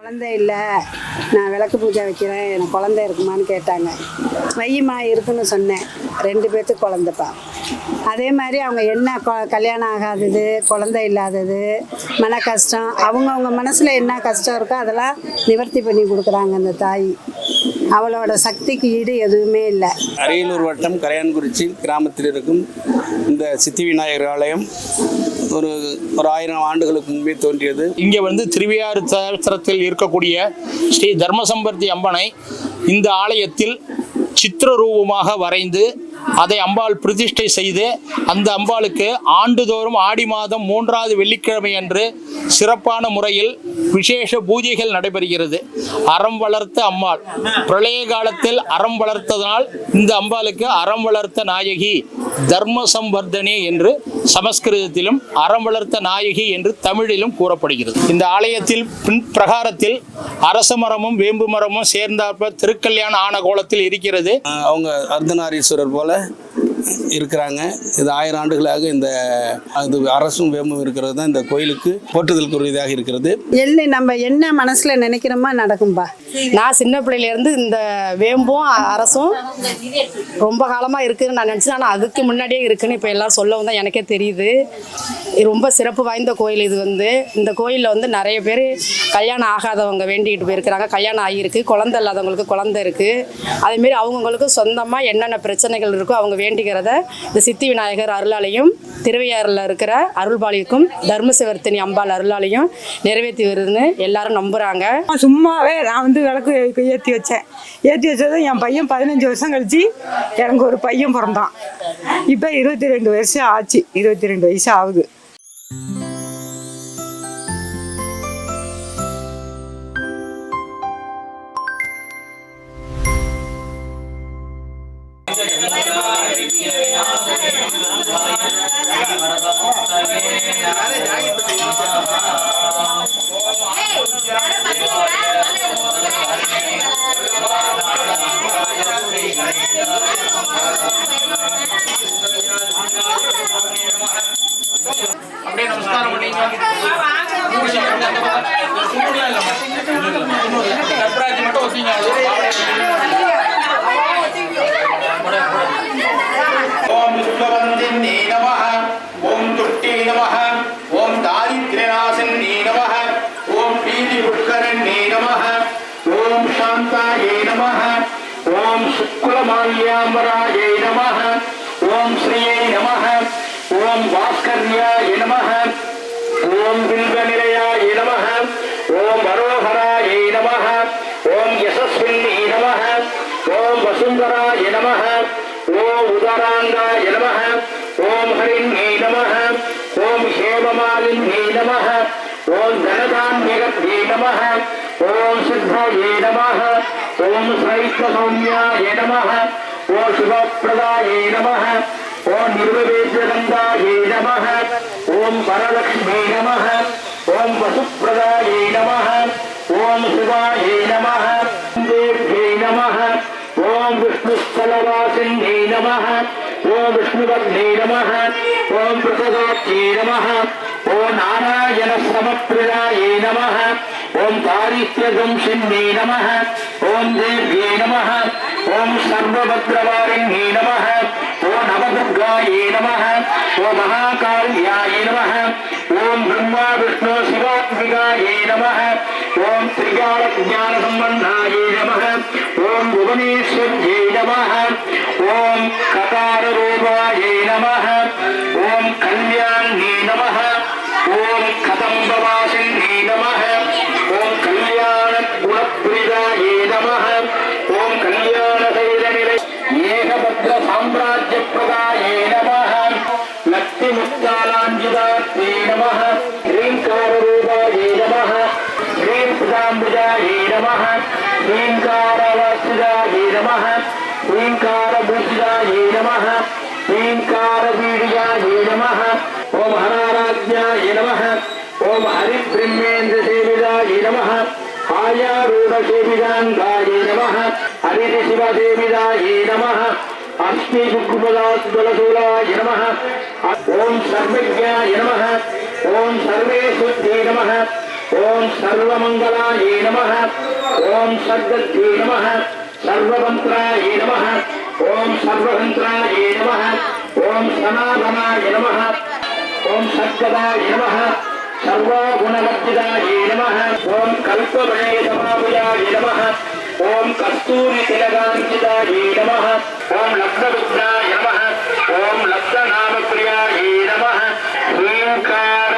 குழந்தை இல்லை, நான் விளக்கு பூஜை வைக்கிறேன், எனக்கு குழந்தை இருக்குமான்னு கேட்டாங்க. வையம்மா இருக்குன்னு சொன்னேன். 2 பேர்த்துக்கு குழந்தைப்பா. அதே மாதிரி அவங்க என்ன கல்யாணம் ஆகாதது, குழந்தை இல்லாதது, மன கஷ்டம், அவங்கவுங்க மனசில் என்ன கஷ்டம் இருக்கோ அதெல்லாம் நிவர்த்தி பண்ணி கொடுக்குறாங்க அந்த தாய். அவளோட சக்திக்கு ஈடு எதுவுமே இல்லை. அரியலூர் வட்டம் கரையான்குறிச்சி கிராமத்தில் இருக்கும் இந்த சித்தி விநாயகர் ஆலயம் ஒரு 1000 ஆண்டுகளுக்கு முன்பே தோன்றியது. இங்கே திருவையாறு தலத்தில் இருக்கக்கூடிய ஸ்ரீ தர்மசம்பர்த்தி அம்மனை இந்த ஆலயத்தில் சித்திர ரூபமாக வரைந்து அதை அம்பாள் பிரதிஷ்டை செய்து அந்த அம்பாளுக்கு ஆண்டுதோறும் ஆடி மாதம் 3வது வெள்ளிக்கிழமை அன்று சிறப்பான முறையில் விசேஷ பூஜைகள் நடைபெறுகிறது. அறம் வளர்த்த அம்பாள், பிரளய காலத்தில் அறம் வளர்த்ததனால் இந்த அம்பாளுக்கு அறம் வளர்த்த நாயகி தர்மசம்பர்தனி என்று சமஸ்கிருதத்திலும் அறம் வளர்த்த நாயகி என்று தமிழிலும் கூறப்படுகிறது. இந்த ஆலயத்தில் பின் பிரகாரத்தில் அரச மரமும் வேம்பு மரமும் சேர்ந்தாற்ப திருக்கல்யாண ஆன கோலத்தில் இருக்கிறது. அவங்க அர்த்தநாரீஸ்வரர் போல இருக்கிறாங்க. இது 1000 ஆண்டுகளாக இந்த அரசும் வேம்பும் இருக்கிறது தான் இந்த கோயிலுக்கு போற்றுதலுக்குரியதாக இருக்கிறது. நம்ம என்ன மனசுல நினைக்கிறோமா நடக்கும்பா. நான் சின்ன பிள்ளையிலேருந்து இந்த வேம்பும் அரசும் ரொம்ப காலமாக இருக்குதுன்னு நான் நினச்சேன். ஆனால் அதுக்கு முன்னாடியே இருக்குதுன்னு இப்போ எல்லோரும் சொல்லவும் தான் எனக்கே தெரியுது. ரொம்ப சிறப்பு வாய்ந்த கோயில் இது. இந்த கோயிலில் நிறைய பேர் கல்யாணம் ஆகாதவங்க வேண்டிகிட்டு போயிருக்கிறாங்க. கல்யாணம் ஆகியிருக்கு, குழந்தை இல்லாதவங்களுக்கு குழந்தை இருக்குது. அதேமாரி அவங்கவுங்களுக்கு சொந்தமாக என்னென்ன பிரச்சனைகள் இருக்கோ அவங்க வேண்டிக்கிறத இந்த சித்தி விநாயகர் அருளாலையும் திருவையாறில் இருக்கிற அருள்பாலிக்கும் தர்மசிவர்த்தினி அம்பாள் அருளாலையும் நிறைவேற்றி வருதுன்னு எல்லாரும் நம்புகிறாங்க. சும்மாவே நான் விளக்கு ஏற்றி வச்சதும் என் பையன் 15 வருஷம் கழிச்சு எனக்கு ஒரு பையன் பிறந்தான். இப்போ 22 வருஷம் ஆச்சு, 22 வயசு ஆகுது. அப்படியே நமஸ்காரம் பண்ணீங்க. மட்டும் ஒத்திங்க. ஓம் விஸ்வவந்தினே நமஹ, ஓம் துஷ்டே நமஹ, ஓம் தாரித்ர்யநாசினே நமஹ, ஓம் பீதி புஷ்கரண்யே நமஹ, ஓம் சாந்தாயே நமஹ, ஓம் சுக்லமால்யாம்பராயே நமஹ, ஓம் ஸ்ரீயே நமஹ, ஓம் பாஸ்கர்யாய நமஹ, ஓம் பில்வநிலையாய நமஹ, ஓம் மனோகராய நமஹ, ஓம் யசஸ்வினே நமஹ, ஓம் வசுந்தராய நமஹ, ஓம் உதராங்காய நமஹ, ஓம் ஹரிண்யே நமஹ, ஓம் ஹேமமாலின்யே நமஹ, ஓம் தனதான்யகத்யே நமஹ, ஓம் சித்தயே நமஹ, ஓம் சைத்தசௌம்யாய நமஹ, ஓம் சுபப்பிரதாயே நமஹ, ஓம் நிர்விவேத்யகந்தாயே நமஹ, ஓம் வரலக்ஷ்மே நமஹ, ஓம் வசுப்பிரதாயே நமஹ, ஓம் சிவாயே நமஹ, தேவ்யே நமஹ, ஓம் விஷ்ணுஸ்தலவாசின்யே நமஹ, ஓம் விஷ்ணுவத்னே நமஹ, ஓம் பிரசதாத்யே நமஹ, ஓம் நாராயண சமப்பிரதாயே நமஹ, ஓம் தாரித்ர்யசம்சின்யே நமஹ, ஓம் தேவ்யே நமஹ, ஓம் சர்வபத்ரவாரிண்யே நமஹ, ஓம் நவதுர்காயே நமஹ, ஓம் மகாகாள்யாயே நமஹ, ஓம் பிரம்மா விஷ்ணு சிவாத்மிகாயே நமஹ, ஓம் திரிகால ஞான சம்பந்தாயே நமஹ, ஓம் புவனேஸ்வர்யே நமஹ, ஓம் ககாரரூபாயே நமஹ, ஓம் கல்யாண்யே நமஹ, ஓம் கதம்பவாசின்யே நமஹ, ஓம் கல்யாண குணப்பிரிதாயே நமஹ, ஓம் கல்யாண சைலநிலை ஏகபத்ர சாம்ராஜ்ய பிரதாயே நமஹ, லக்ஷ்மி முக்தாலாஞ்சிதாத்யே நமஹ, ஹ்ரீங்காரரூபாயே நமஹ, ஹ்ரீம் பிதாம்புஜாயே நமஹ, ஹ்ரீங்காரவாசிதாயே நமஹ, ஹ்ரீங்காரபூஷிதாயே நமஹ, ஹ்ரீங்காரபீடியாயே நமஹ, ஓம் ஹராராஜ்யாயே நமஹ, ஓம் ஹரிபிரம்மேந்திர சேவிதாயே நமஹ, ஆயாரூட சேவிதாங்காயே நமஹ, ஹரிதி சிவசேவிதாயே நமஹ, அஸ்மி சுக்குமதாத்வலசூலாய நமஹ, ஓம் சர்வஜ்ஞாய நமஹ, ஓம் சர்வேஸ்வர்யே நமஹ, ஓம் சர்வமங்களாயே நமः ஓம் சர்வத்யே நமः சர்வமந்த்ராயே நமः ஓம் சர்வஹந்த்ராயே நமः ஓம் சனாதனாய நமः ஓம் சத்கதாய நமः சர்வகுணவர்த்திதாய நமः ஓம் கல்பவனே சமாபயாய நமः ஓம் கஸ்தூரி திலகாஞ்சிதாய நமः ஓம் லக்ஷ்மபுத்ராய நமः ஓம் லக்ஷ்மநாமப்ரியாய நமः ஓம்கார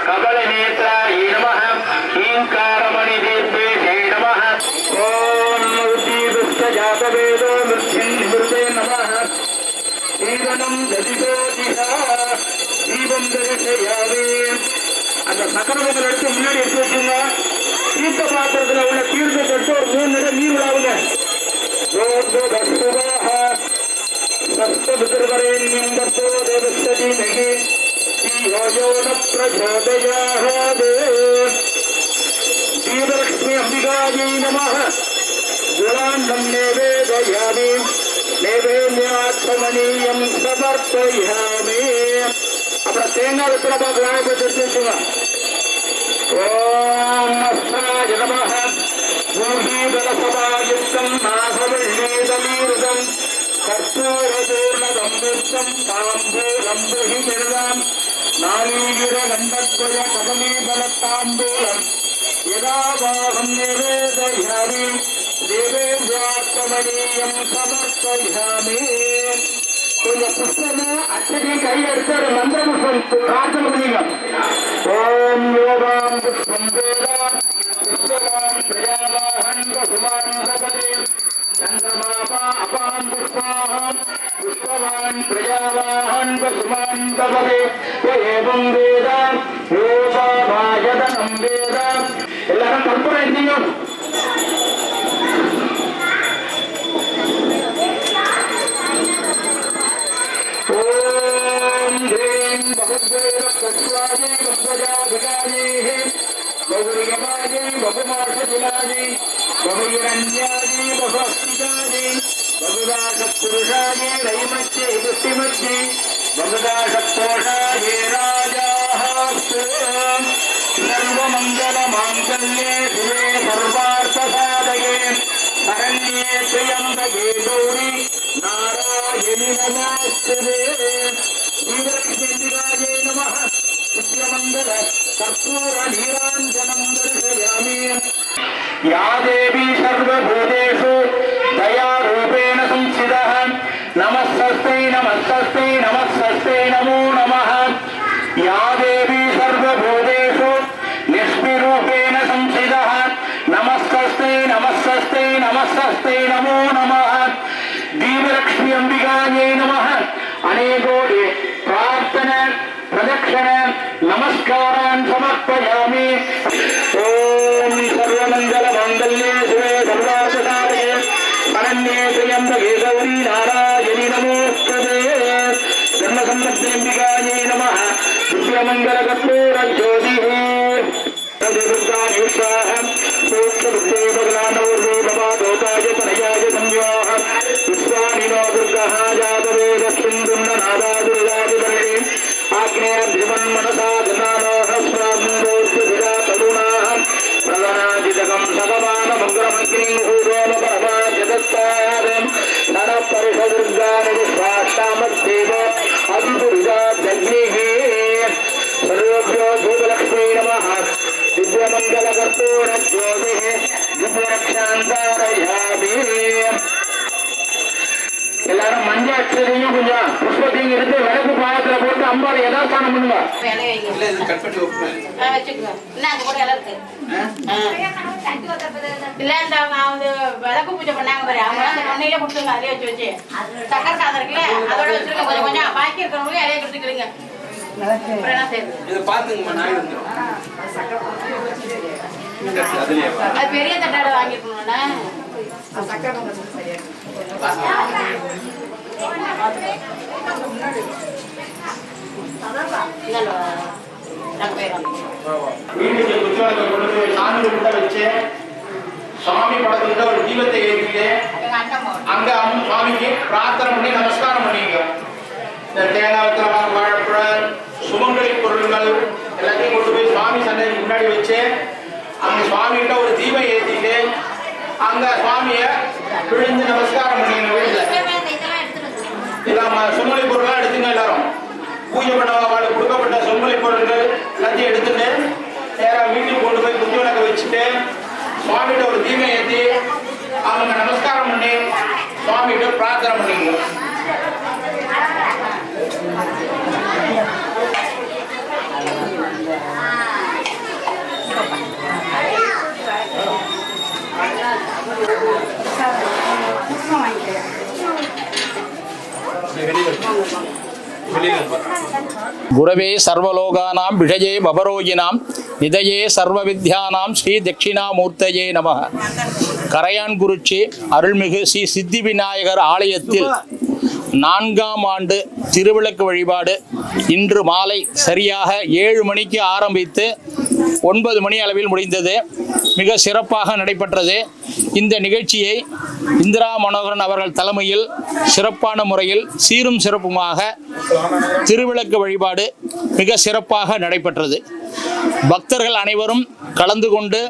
கபலநேத்ராய நமः ஓம்காரமணிதீர்த்தே நமः ஓம் உஜீவஸ்தஜாதவேதோ மிருத்யுன்னிமிருதே நமः ஜீவனம் ததிதோதிஹா தீபம் தரிசயாவே. அந்த சக்கரவங்கள் எடுத்து முன்னாடி எடுத்து வச்சுங்க. தீர்த்த பாத்திரத்தில் உள்ள தீர்த்தத்தை எடுத்து ஒரு 3 நிமிடம் நீர் விடாவுங்க. தீபலக்ஷ்மி அம்பிகாயை நமः குலாண்டம் நிவேதயாமி நைவேத்யாத்மனீயம் சமர்ப்பயாமி. அப்புறம் தேங்காய் வெத்தலை பாக்கு வாங்கி எடுத்து வச்சுங்க. ஓம் அஸ்தாய நமः பூஹீதலசபாயுக்தம் நாகவல்லீதமீருதம் கர்ப்பூரதூர்ணதம் முக்தம் தாம்பூலம் புஹிமிருதம் நாளீகிரகண்டத்வய கதமீபலத்தாம்பூலம் யதாவாஹம் நிவேதயாமி தேவேத்யாத்மனீயம் சமர்ப்பயாமி. கொஞ்சம் புஷ்பமும் அச்சனையும் கையில் எடுத்து ஒரு மந்திர புஷ்பம் பிரார்த்தனை பண்ணிங்க. ஓம் யோகாம் புஷ்பம் வேதா புஷ்பவான் பிரஜாவாஹன் வசுமான் சபதே சந்திரமாபா அபாம் புஷ்பாஹம் புஷ்பவான் பிரஜாவாஹன் வசுமான் சபதே ஏவம் வேதா யோகாவாயதனம் வேதா. எல்லாரும் கற்பனை செஞ்சீங்க. ஓம் தேம் பகவத்வேரக்ஷ்வாஜே பத்வஜாபிகாயே பௌரியமாயே பகுமாசதிலாயே பகுரண்யாயே பகவஸ்திகாயே பகுதாசப்புருஷாயே ரைமச்சே புஷ்டிமச்சே பகுதாசப்போஷாயே ராஜாஹாஸ்து. சர்வமங்கலமாங்கல்யே சிவே சர்வார்த்தசாதயே சரண்யே த்ரியம்பகே கௌரி நாராயணி நமஸ்துதே. ஸ்ரீலக்ஷ்மீந்திராஜே நமः வித்யமங்கல கர்ப்பூர நீராஞ்சனம் தரிசயாமி. யா தேவி சர்வபூதேஷு தயாரூபேண சம்ஸ்திதः நமஸ்தஸ்தை நமஸ்தஸ்தை நமஸ்தஸ்தை நமோ நமः. யா தேவி சர்வபூதேஷு நிஷ்பிரூபேண சம்ஸ்திதः நமஸ்தஸ்தை நமஸ்தஸ்தை நமஸ்தஸ்தை நமோ நமः. தீபலக்ஷ்மி அம்பிகாயை நமः. அநேகோடி பிரார்த்தன பிரதட்சண நமஸ்காரான் சமர்ப்பயாமி. ஓம் சர்வமங்கல மங்கல்யே சிவே சர்வார்த்தசாதயே சரண்யே த்ரியம்பகே கௌரி நாராயணி நமோஸ்துதே. தர்மசம்பத்தி அம்பிகாயை நமः. திவ்யமங்கல கற்பூர ஜோதிஹ துர்காநிஸ்வாஹம் சூக்ஷ்மபுத்தே பகவானோர்வே பவாதோதாய தனயாய சம்யோஹ விஸ்வானினோ துர்கः ஜாதவே லக்ஷ்மிந்துன்னநாதாதுர்யாதிபரணே ஆக்னேயத்ரிவன் மனசா ஜனானோஹ ஸ்வாமோர்த்துபிஜா தருணாஹ பிரதனாதிதகம் சகமானமங்கரமக்னிம் ஹூரோம பரமாஜதத்தாரம் நரப்பரிஷதுர்கானி விஸ்வாஷ்டாமத்தேவ அதிபுரிஜாத்யக்னிஹே. சர்வேभ्यो தூபலக்ஷ்மீ நமः. திவ்யமங்கல கர்ப்பூர ஜோதிஹ திவ்யரக்ஷாந்தாரயாமி. எல்லாரும் மஞ்சள் அட்சதையும் கொஞ்சம் புஷ்பத்தையும் எடுத்து விளக்கு பாயத்துல போட்டு அம்பாவை யதாஸ்தானம் பண்ணுங்க. விளக்கு பூஜை பண்ணாங்க பாரு, அவங்க அந்த மண்ணையில கொடுத்துருங்க. அதையே வச்சு வச்சு சக்கரை சாதம் இருக்குல்ல அதோட வச்சிருக்க. கொஞ்சம் கொஞ்சம் பாக்கி இருக்கிறவங்களே அதையே கொடுத்துக்கிடுங்க. அது பெரிய தட்டாட வாங்கிருக்கணும்னா சுவாமி படத்துல ஒரு தீபத்தை ஏற்றிட்டு அங்க சுவாமிக்கு பிரார்த்தனை பண்ணி நமஸ்காரம் பண்ணிக்க. இந்த தேங்காய் வாழைப்பழம் சுமங்கலி பொருட்கள் எல்லாத்தையும் கொண்டு போய் சுவாமி சன்னதிக்கு முன்னாடி வச்சு அங்க சுவாமிகிட்ட ஒரு தீபம் ஏற்றிட்டு அங்க சுவாமியை விழுந்து நமஸ்காரம் பண்ணிங்க. வீட்டில் எல்லாம் சொம்மொழி பொருள்லாம் எடுத்துங்க. எல்லாரும் பூஜை பண்ணவங்களுக்கு கொடுக்கப்பட்ட சொம்மொழி பொருட்கள் எல்லாத்தையும் எடுத்துட்டு நேராக வீட்டுக்கு கொண்டு போய் குத்து விளக்க வச்சுட்டு சுவாமிகிட்ட ஒரு தீபம் ஏற்றி அவங்க நமஸ்காரம் பண்ணி சுவாமிகிட்ட பிரார்த்தனை பண்ணிக்கணும். குரவே சர்வலோகானாம் விஷயே பவரோகினாம் நிதயே சர்வ வித்யானாம் ஸ்ரீ தட்சிணாமூர்த்தயே நமः. கரையான்குறிச்சி அருள்மிகு ஸ்ரீ சித்தி விநாயகர் ஆலயத்தில் 4ஆம் ஆண்டு திருவிளக்கு வழிபாடு இன்று மாலை சரியாக 7 மணிக்கு ஆரம்பித்து 9 மணி அளவில் முடிந்தது. மிக சிறப்பாக நடைபெற்றது. இந்த நிகழ்ச்சியை இந்திரா மனோகரன் அவர்கள் தலைமையில் சிறப்பான முறையில் சீரும் சிறப்புமாக திருவிளக்கு வழிபாடு மிக சிறப்பாக நடைபெற்றது. பக்தர்கள் அனைவரும் கலந்து கொண்டு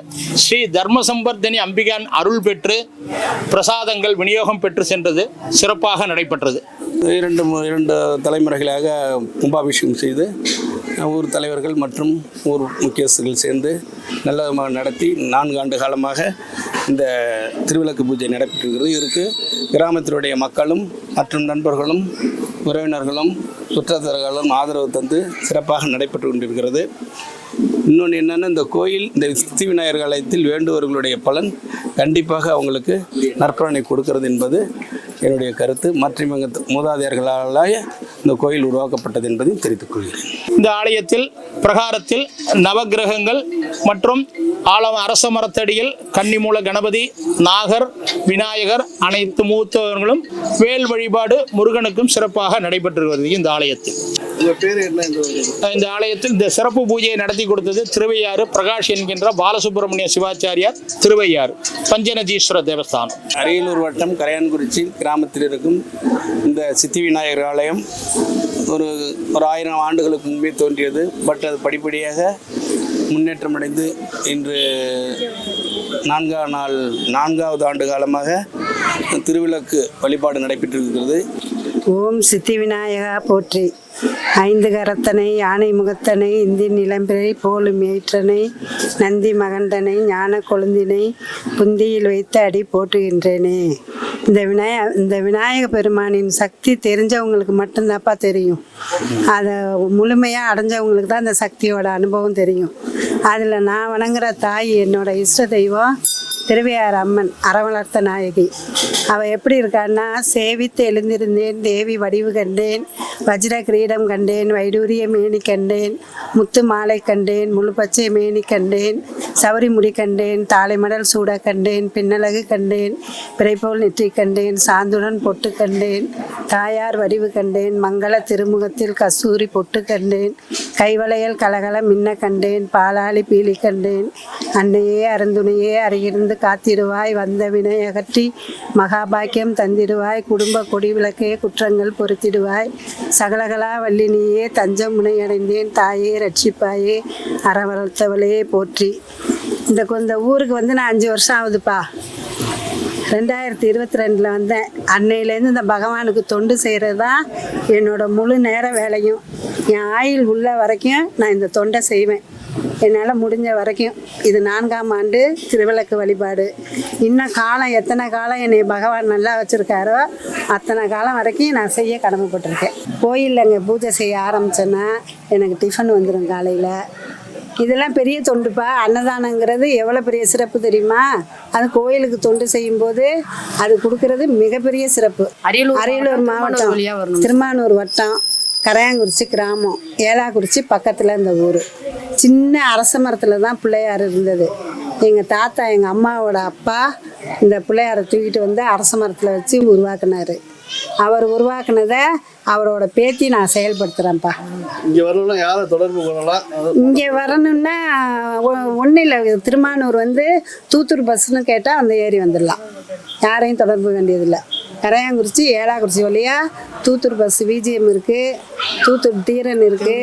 ஸ்ரீ தர்மசம்பர்தினி அம்பிகான் அருள் பெற்று பிரசாதங்கள் விநியோகம் பெற்று சென்றது சிறப்பாக நடைபெற்றது. இரண்டு தலைமுறைகளாக கும்பாபிஷேகம் செய்து ஊர் தலைவர்கள் மற்றும் ஊர் முக்கியஸ்தர்கள் சேர்ந்து நல்ல விதமாக நடத்தி 4 ஆண்டு காலமாக இந்த திருவிளக்கு பூஜை நடைபெற்றிருக்கிறது. இதற்கு கிராமத்தினுடைய மக்களும் மற்றும் நண்பர்களும் உறவினர்களும் சுற்றத்தர்களும் ஆதரவு தந்து சிறப்பாக நடைபெற்று கொண்டிருக்கிறது. இன்னொன்று என்னென்னா, இந்த கோயில் இந்த சித்தி விநாயகர் ஆலயத்தில் வேண்டுபவர்களுடைய பலன் கண்டிப்பாக அவங்களுக்கு நற்பலனை கொடுக்கிறது என்பது என்னுடைய கருத்து. மற்றும் எங்கள் மூதாதையர்களால் இந்த கோயில் உருவாக்கப்பட்டது என்பதையும் தெரிவித்துக் கொள்கிறேன். இந்த ஆலயத்தில் பிரகாரத்தில் நவக்கிரகங்கள் மற்றும் அரச மரத்தடியில் கன்னிமூல கணபதி, நாகர், விநாயகர் அனைத்து மூத்தவர்களும் வேல் வழிபாடு முருகனுக்கும் சிறப்பாக நடைபெற்று இந்த ஆலயத்தில். இந்த ஆலயத்தில் இந்த சிறப்பு பூஜையை நடத்தி கொடுத்தது திருவையாறு பிரகாஷ் என்கின்ற பாலசுப்ரமணிய சிவாச்சாரியார், திருவையாறு பஞ்சநதீஸ்வர தேவஸ்தானம். அரியலூர் வட்டம் கரையான்குறிச்சி கிராமத்தில் இருக்கும் இந்த சித்தி விநாயகர் ஆலயம் ஒரு 1000 ஆண்டுகளுக்கு முன்பே தோன்றியது. பட் அது படிப்படியாக முன்னேற்றமடைந்து இன்று 4வது ஆண்டு காலமாக திருவிளக்கு வழிபாடு நடைபெற்றிருக்கிறது. ஓம் சித்தி விநாயகா போற்றி. 5 கரத்தனை யானை முகத்தனை இந்தின் நிலம்பிரை போலும் ஏற்றனை நந்தி மகண்டனை ஞான கொழுந்தினை புந்தியில் வைத்து அடி போற்றுகின்றேனே. இந்த விநாயக பெருமானின் சக்தி தெரிஞ்சவங்களுக்கு மட்டும்தான்ப்பா தெரியும். அதை முழுமையாக அடைஞ்சவங்களுக்கு தான் அந்த சக்தியோட அனுபவம் தெரியும். அதில் நான் வணங்குற தாய் என்னோட இஷ்ட தெய்வம் திருவையாறு அம்மன், அறவளர்த்த நாயகி. அவள் எப்படி இருக்கான்னா, சேவித்து எழுந்திருந்தேன் தேவி வடிவு கண்டேன், வஜ்ர கிரீடம் கண்டேன், வைடூரிய மேனி கண்டேன், முத்து மாலை கண்டேன், முழு பச்சை மேனி கண்டேன், சவரி முடி கண்டேன், தாலை மடல் சூட கண்டேன், பின்னழகு கண்டேன், பிறைபோல் நெற்றி கண்டேன், சாந்துடன் பொட்டு கண்டேன், தாயார் வடிவு கண்டேன், மங்கள திருமுகத்தில் கஸ்தூரி பொட்டு கண்டேன், கைவளையல் கலகல மின்ன கண்டேன், பாலாளி பீலி கண்டேன். அன்னையே அருந்துணையே அருகிருந்து காத்திடுவாய், வந்த வினை அகற்றி மகாபாக்கியம் தந்திடுவாய், குடும்ப கொடி விளக்கே குற்றங்கள் பொறுத்திடுவாய், சகலகலா வல்லினியே தஞ்சம் முனையடைந்தேன், தாயே ரட்சிப்பாயே அறவளர்த்தவளே போற்றி. இந்த ஊருக்கு நான் 5 வருஷம் ஆகுதுப்பா. 2022 வந்தேன். அன்னையிலேருந்து இந்த பகவானுக்கு தொண்டு செய்கிறது தான் என்னோட முழு நேர வேலையும். என் ஆயுள் உள்ள வரைக்கும் நான் இந்த தொண்டை செய்வேன், என்னால் முடிஞ்ச வரைக்கும். இது 4ஆம் ஆண்டு திருவிளக்கு வழிபாடு. இன்னும் காலம் எத்தனை காலம் என்னை பகவான் நல்லா வச்சுருக்காரோ அத்தனை காலம் வரைக்கும் நான் செய்ய கடமைப்பட்டிருக்கேன். கோயிலில் அங்கே பூஜை செய்ய ஆரம்பித்தேன்னா எனக்கு டிஃபன் வந்துடும் காலையில். இதெல்லாம் பெரிய தொண்டுப்பா. அன்னதானங்கிறது எவ்வளோ பெரிய சிறப்பு தெரியுமா? அது கோயிலுக்கு தொண்டு செய்யும்போது அது கொடுக்கறது மிகப்பெரிய சிறப்பு. அரியலூர் மாவட்டம், திருமானூர் வட்டம், கரையாங்குறிச்சி கிராமம், ஏலாக்குறிச்சி பக்கத்தில் இந்த ஊர். சின்ன அரச மரத்தில் தான் பிள்ளையார் இருந்தது. எங்கள் தாத்தா, எங்கள் அம்மாவோட அப்பா இந்த பிள்ளையாரை தூக்கிட்டு அரச மரத்தில் வச்சு உருவாக்குனார். அவர் உருவாக்குனதை அவரோட பேத்தி நான் செயல்படுத்துகிறேன்ப்பா. இங்கே வரணும்னா யாரை தொடர்பு பண்ணலாம்? இங்கே வரணுன்னா ஒன்றும் இல்லை, திருமானூர் தூத்துர் பஸ்ஸுன்னு கேட்டால் ஏறி வந்துடலாம். யாரையும் தொடர்பு வேண்டியதில்லை. கரையாங்குறிச்சி ஏலாக்குறிச்சி வழியாக தூத்தூர் பஸ் விஜிஎம் இருக்குது, தூத்தூர் தீரன் இருக்குது,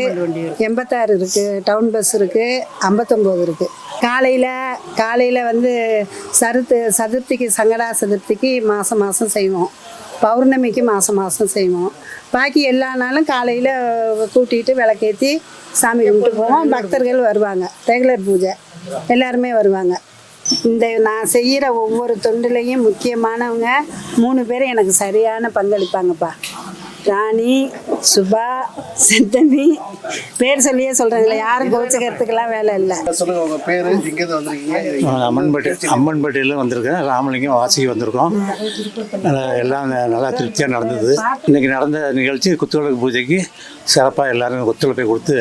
86 இருக்குது, டவுன் பஸ் இருக்குது, 59 இருக்குது. காலையில் வந்து சதுர்த்திக்கு சங்கடா சதுர்த்திக்கு மாதம் செய்வோம், பௌர்ணமிக்கு மாதம் செய்வோம். பாக்கி எல்லா நாளும் காலையில் கூட்டிகிட்டு விளக்கேற்றி சாமி கும்பிட்டு போவோம். பக்தர்கள் வருவாங்க, ரெகுலர் பூஜை எல்லாருமே வருவாங்க. இந்த நான் செய்கிற ஒவ்வொரு தொண்டுலையும் முக்கியமானவங்க 3 பேர் எனக்கு சரியான பங்களிப்பாங்கப்பா. ராணி, சுபா, சித்தமி, பேர் சொல்லியே சொல்கிறேங்களே, யாரும் கோச்சிக்கிறதுக்கெல்லாம் வேலை இல்லை. சொல்லுங்க உங்க பேரு, இங்கேருந்து வந்திருக்கீங்க? அம்மன்பேட்டையில் வந்திருக்கேன். ராமலிங்கம் வாசிக்கு வந்திருக்கோம். எல்லாம் நல்லா திருப்தியாக நடந்தது. இன்றைக்கி நடந்த நிகழ்ச்சி குத்துவிளக்கு பூஜைக்கு சிறப்பாக எல்லாரும் ஒத்துழைப்பை கொடுத்து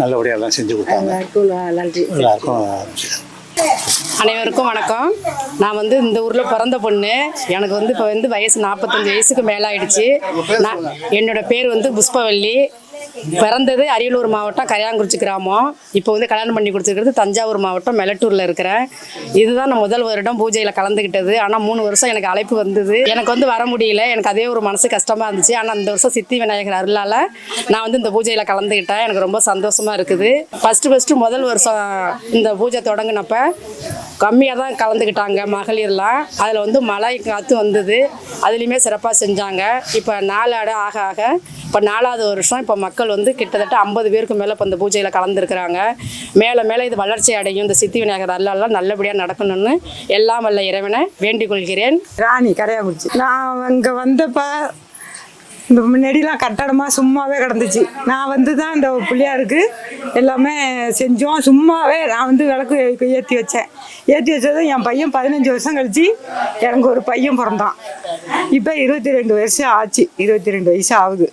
நல்லபடியாக எல்லாம் செஞ்சு கொடுத்தாங்க. எல்லாருக்கும் அனைவருக்கும் வணக்கம். நான் வந்து இந்த ஊரில் பிறந்த பொண்ணு. எனக்கு வந்து இப்போ வந்து வயசு 45 வயசுக்கு மேலே ஆயிடுச்சு. என்னோட பேர் வந்து புஷ்பவல்லி. பிறந்தது அரியலூர் மாவட்டம் கரையாங்குறிச்சி கிராமம். இப்போ வந்து கல்யாணம் பண்ணி கொடுத்துருக்கிறது தஞ்சாவூர் மாவட்டம் மெலட்டூரில் இருக்கிறேன். இதுதான் நான் முதல் வருடம் பூஜையில் கலந்துக்கிட்டது. ஆனால் 3 வருஷம் எனக்கு அழைப்பு வந்தது. எனக்கு வந்து வர முடியல. எனக்கு அதே ஒரு மனசு கஷ்டமாக இருந்துச்சு. ஆனால் இந்த வருஷம் சித்தி விநாயகர் அருளால் நான் வந்து இந்த பூஜையில் கலந்துக்கிட்டேன். எனக்கு ரொம்ப சந்தோஷமாக இருக்குது. ஃபஸ்ட்டு முதல் வருஷம் இந்த பூஜை தொடங்கினப்ப கம்மியாக தான் கலந்துக்கிட்டாங்க மகளிர்லாம். அதில் வந்து மழை காற்று வந்தது, அதுலேயுமே சிறப்பாக செஞ்சாங்க. இப்போ நாளாட ஆக இப்போ 4வது வருஷம் இப்போ மக்கள் வந்து கிட்டத்தட்ட 50 பேருக்கு மேலே இப்போ இந்த பூஜையில் கலந்துருக்குறாங்க. மேலே இது வளர்ச்சி அடையும். இந்த சித்தி விநாயகர் அருளாலாம் நல்லபடியாக நடக்கணும்னு எல்லாம் வல்ல இறைவனை வேண்டிக் கொள்கிறேன். ராணி, கரையாங்குறிச்சி. நான் அங்கே வந்தப்போ இந்த முன்னாடிலாம் கட்டடமாக சும்மாவே கிடந்துச்சு. நான் வந்து தான் இந்த பிள்ளையாருக்கு எல்லாமே செஞ்சோம். சும்மாவே நான் வந்து விளக்கு ஏற்றி வச்சதும் என் பையன் 15 வருஷம் கழிச்சு எனக்கு ஒரு பையன் பிறந்தான். இப்போ 22 வருஷம் ஆச்சு, 22 வயசு ஆகுது.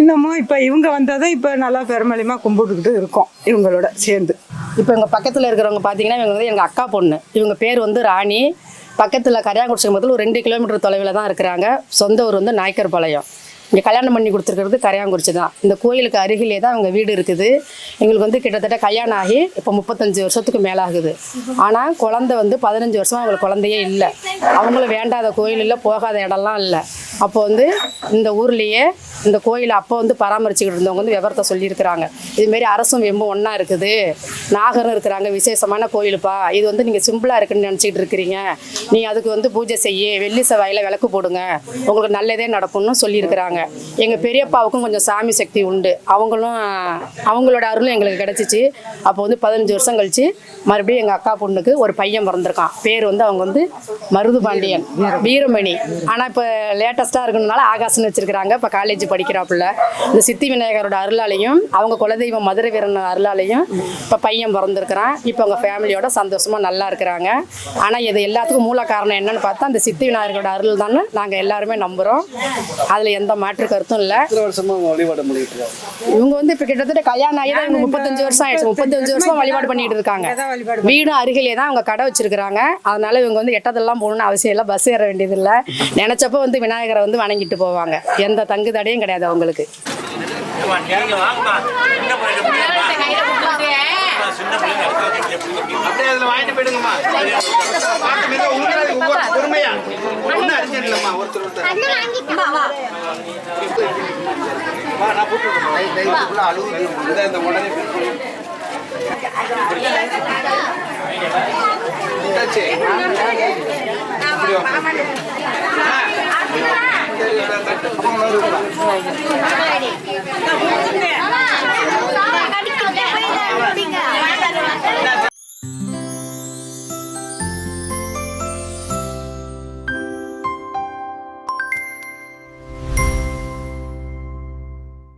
இன்னமும் இப்போ இவங்க வந்ததும் இப்போ நல்லா பெருமளியமாக கும்பிட்டுக்கிட்டு இருக்கோம் இவங்களோட சேர்ந்து. இப்போ எங்கள் பக்கத்தில் இருக்கிறவங்க பார்த்தீங்கன்னா இவங்க வந்து எங்கள் அக்கா பொண்ணு. இவங்க பேர் வந்து ராணி. பக்கத்தில் கரையாங்குறிச்சி முதல்ல ஒரு 2 கிலோமீட்டர் தொலைவில் தான் இருக்கிறாங்க. சொந்த ஊர் வந்து நாய்க்கர்பாளையம். இங்கே கல்யாணம் பண்ணி கொடுத்துருக்கிறது கரையாங்குறிச்சி தான். இந்த கோயிலுக்கு அருகிலே தான் அவங்க வீடு இருக்குது. எங்களுக்கு வந்து கிட்டத்தட்ட கல்யாணம் ஆகி இப்போ 35 வருஷத்துக்கு மேலாகுது. ஆனால் குழந்தை வந்து 15 வருஷமாக அவங்களுக்கு குழந்தையே இல்லை. அவங்களும் வேண்டாத கோயில் இல்லை, போகாத இடம்லாம் இல்லை. அப்போ வந்து இந்த ஊர்லேயே இந்த கோயிலை அப்போ வந்து பராமரிச்சுக்கிட்டு இருந்தவங்க வந்து விவரத்தை சொல்லியிருக்கிறாங்க. இதுமாரி அரசும் வெம்பும் ஒன்றா இருக்குது, நாகரும் இருக்கிறாங்க, விசேஷமான கோயிலுப்பா. இது வந்து நீங்கள் சிம்பிளாக இருக்குன்னு நினச்சிக்கிட்டு இருக்கிறீங்க. நீ அதுக்கு வந்து பூஜை செய்ய, வெள்ளி செவ்வாயில் விளக்கு போடுங்க, உங்களுக்கு நல்லதே நடக்கும்னு சொல்லியிருக்கிறாங்க. எங்கள் பெரியப்பாவுக்கும் கொஞ்சம் சாமி சக்தி உண்டு. அவங்களோட அருளும் எங்களுக்கு கிடச்சிச்சு. அப்போ வந்து 15 வருஷம் கழிச்சு மறுபடியும் எங்கள் அக்கா பொண்ணுக்கு ஒரு பையன் பிறந்திருக்கான். பேர் வந்து அவங்க வந்து மருது பாண்டியன், வீரமணி. ஆனால் இப்போ லேட்டஸ்ட்டாக இருக்கணும்னால ஆகாஷ்னு வச்சுருக்கிறாங்க. இப்போ காலேஜ் படிக்கிறாப்புல. இந்த சித்தி விநாயகரோட அருளாலையும் அவங்க குலதெய்வம் மதுரை வீரன் அருளாலையும் இப்போ பையன் பிறந்திருக்கிறான். இப்போ அவங்க ஃபேமிலியோட சந்தோஷமாக நல்லா இருக்கிறாங்க. ஆனால் இது எல்லாத்துக்கும் மூல காரணம் என்னன்னு பார்த்தா அந்த சித்தி விநாயகரோட அருள் தானே நாங்கள் எல்லாருமே நம்புகிறோம். அதில் எந்த மாற்று கருத்தும் இல்லை. இவங்க வந்து இப்போ கிட்டத்தட்ட கல்யாணம் ஆகி தான் 35 வருஷம் ஆயிடுச்சு. 35 வருஷம் வழிபாடு பண்ணிட்டு இருக்காங்க. வீடும் அருகிலே தான் அவங்க கடை வச்சிருக்கிறாங்க. அதனால இவங்க வந்து எட்டதெல்லாம் போகணும்னு அவசியம் இல்லை, பஸ் ஏற வேண்டியதில்லை. நினைச்சப்போ வந்து விநாயகரை வந்து வணங்கிட்டு போவாங்க. எந்த தங்கு தடையும் கிடையாது அவங்களுக்கு.